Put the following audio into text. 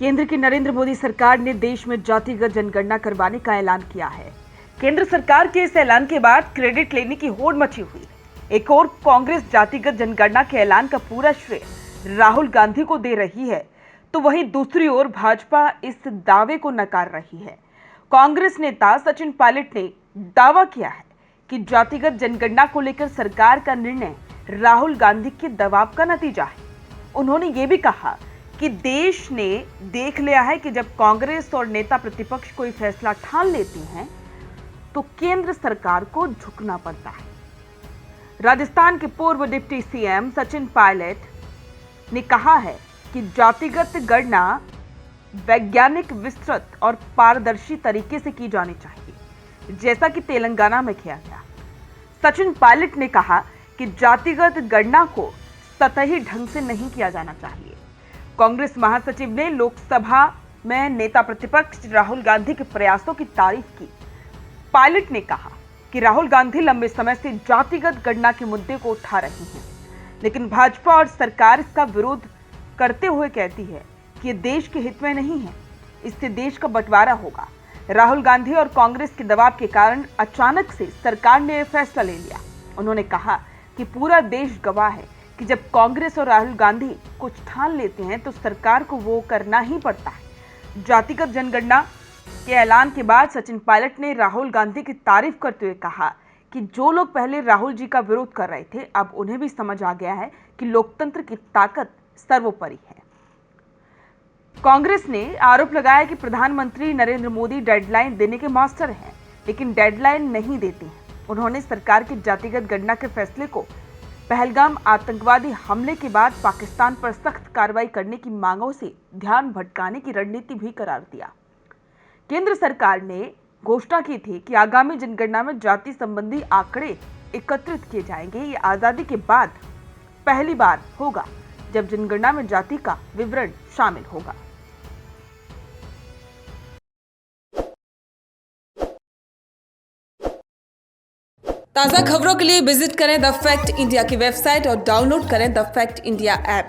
केंद्र की नरेंद्र मोदी सरकार ने देश में जातिगत जनगणना करवाने का ऐलान किया है। केंद्र सरकार के इस ऐलान के बाद क्रेडिट लेने की होड़ मची हुई है। एक और कांग्रेस जातिगत जनगणना के ऐलान का पूरा श्रेय राहुल गांधी को दे रही है, तो वहीं दूसरी ओर भाजपा इस दावे को नकार रही है। कांग्रेस नेता सचिन पायलट ने दावा किया है कि जातिगत जनगणना को लेकर सरकार का निर्णय राहुल गांधी के दबाव का नतीजा है। उन्होंने ये भी कहा कि देश ने देख लिया है कि जब कांग्रेस और नेता प्रतिपक्ष कोई फैसला ठान लेते हैं तो केंद्र सरकार को झुकना पड़ता है। राजस्थान के पूर्व डिप्टी सीएम सचिन पायलट ने कहा है कि जातिगत गणना वैज्ञानिक, विस्तृत और पारदर्शी तरीके से की जानी चाहिए, जैसा कि तेलंगाना में किया गया। सचिन पायलट ने कहा कि जातिगत गणना को सतही ढंग से नहीं किया जाना चाहिए। कांग्रेस महासचिव ने लोकसभा में नेता प्रतिपक्ष राहुल गांधी के प्रयासों की तारीफ की। पायलट ने कहा कि राहुल गांधी लंबे समय से जातिगत गणना के मुद्दे को उठा रही हैं, लेकिन भाजपा और सरकार इसका विरोध करते हुए कहती है कि ये देश के हित में नहीं है, इससे देश का बंटवारा होगा। राहुल गांधी और कांग्रेस के दबाव के कारण अचानक से सरकार ने यह फैसला ले लिया। उन्होंने कहा कि पूरा देश गवाह है कि जब कांग्रेस और राहुल गांधी कुछ ठान लेते हैं तो सरकार को वो करना ही पड़ता है। जातिगत जनगणना के ऐलान के बाद सचिन पायलट ने राहुल गांधी की तारीफ करते हुए कहा कि जो लोग पहले राहुल जी का विरोध कर रहे थे, अब उन्हें भी समझ आ गया है कि लोकतंत्र की ताकत सर्वोपरि है। कांग्रेस ने आरोप लगाया कि प्रधानमंत्री नरेंद्र मोदी डेडलाइन देने के मास्टर हैं, लेकिन डेडलाइन नहीं देते हैं। उन्होंने सरकार की जातिगत गणना के फैसले को पहलगाम आतंकवादी हमले के बाद पाकिस्तान पर सख्त कार्रवाई करने की मांगों से ध्यान भटकाने की रणनीति भी करार दिया। केंद्र सरकार ने घोषणा की थी कि आगामी जनगणना में जाति संबंधी आंकड़े एकत्रित किए जाएंगे। ये आजादी के बाद पहली बार होगा जब जनगणना में जाति का विवरण शामिल होगा। ताज़ा खबरों के लिए विजिट करें द फैक्ट इंडिया की वेबसाइट और डाउनलोड करें द फैक्ट इंडिया ऐप।